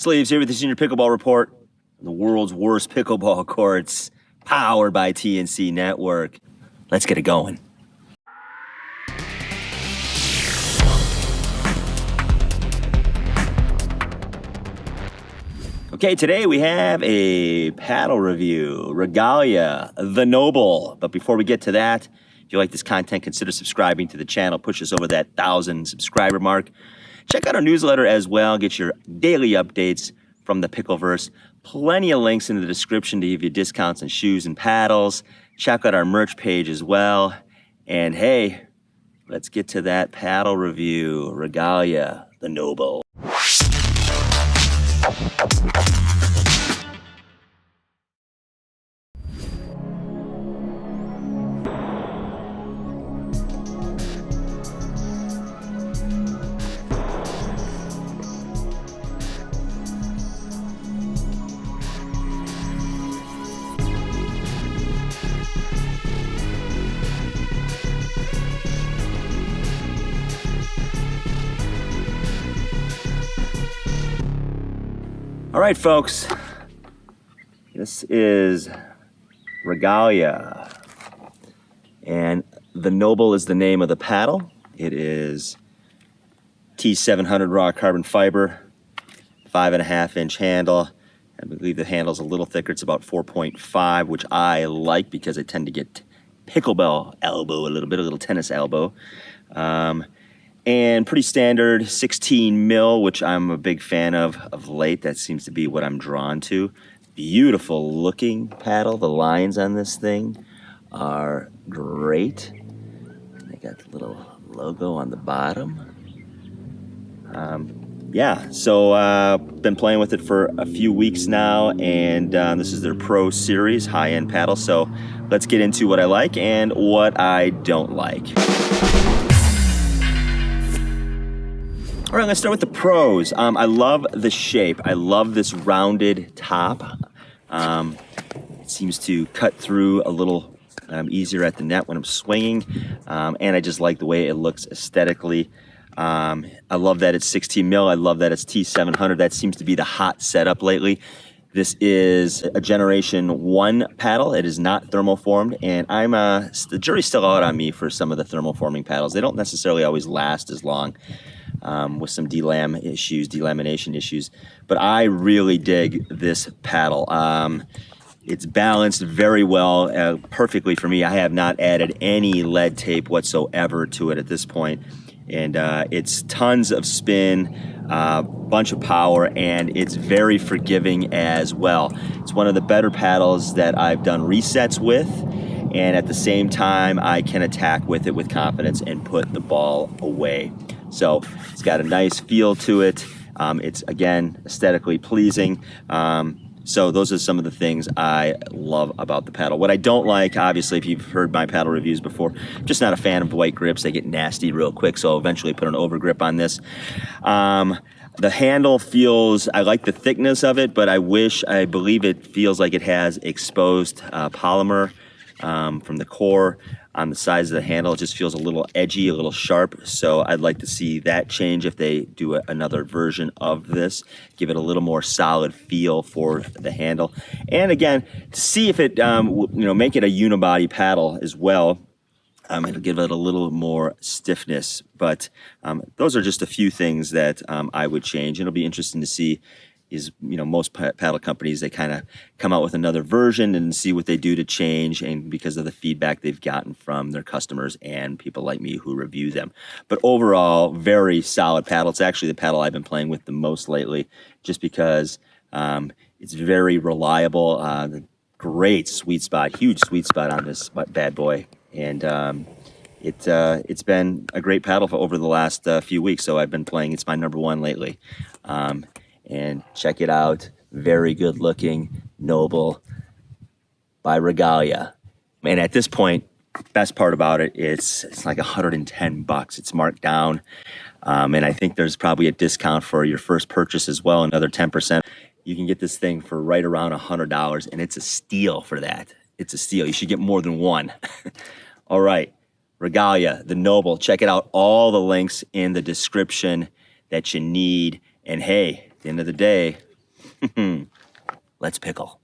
Sleeves here with the Senior Pickleball Report. The world's worst pickleball courts, powered by TNC Network. Let's get it going. Okay, today we have a paddle review, Regalia, the Noble. But before we get to that, if you like this content, consider subscribing to the channel. Push us over that 1,000 subscriber mark. Check out our newsletter as well. Get your daily updates from the Pickleverse. Plenty of links in the description to give you discounts on shoes and paddles. Check out our merch page as well. And hey, let's get to that paddle review, Regalia, the Noble. All right, folks, this is Regalia, and the Noble is the name of the paddle. It is T700 raw carbon fiber, 5.5-inch handle. I believe the handle's a little thicker. It's about 4.5, which I like because I tend to get pickleball elbow a little tennis elbow. And pretty standard 16 mil, which I'm a big fan of late. That seems to be what I'm drawn to. Beautiful looking paddle. The lines on this thing are great. They got the little logo on the bottom. Yeah, so been playing with it for a few weeks now, and this is their Pro Series high-end paddle. So let's get into what I like and what I don't like. All right, let's start with the pros. I love the shape. I love this rounded top. It seems to cut through a little easier at the net when I'm swinging. And I just like the way it looks aesthetically. I love that it's 16 mil. I love that it's T700. That seems to be the hot setup lately. This is a Generation 1 paddle. It is not thermoformed, and the jury's still out on me for some of the thermoforming paddles. They don't necessarily always last as long. With some delamination issues, but I really dig this paddle. It's balanced very well, perfectly for me. I have not added any lead tape whatsoever to it at this point, and it's tons of spin, bunch of power, and it's very forgiving as well. It's one of the better paddles that I've done resets with, and at the same time, I can attack with it with confidence and put the ball away. So it's got a nice feel to it. It's, again, aesthetically pleasing. So those are some of the things I love about the paddle. What I don't like, obviously, if you've heard my paddle reviews before, I'm just not a fan of white grips. They get nasty real quick, so I'll eventually put an over grip on this. The handle feels, I like the thickness of it, but I believe it feels like it has exposed polymer from the core on the sides of the handle. It just feels a little edgy, a little sharp. So I'd like to see that change if they do another version of this, give it a little more solid feel for the handle. And again, to see if it, make it a unibody paddle as well. It'll give it a little more stiffness, but those are just a few things that I would change. It'll be interesting to see is, most paddle companies, they kind of come out with another version and see what they do to change, and because of the feedback they've gotten from their customers and people like me who review them. But overall, very solid paddle. It's actually the paddle I've been playing with the most lately, just because it's very reliable. Great sweet spot, huge sweet spot on this bad boy. And it's been a great paddle for over the last few weeks. So I've been playing. It's my number one lately. And check it out. Very good looking, Noble by Regalia. And at this point, best part about it, it's like $110. It's marked down. And I think there's probably a discount for your first purchase as well, another 10%. You can get this thing for right around $100, and it's a steal for that. It's a steal. You should get more than one. All right, Regalia, the Noble. Check it out. All the links in the description that you need. And hey, at the end of the day, Let's pickle.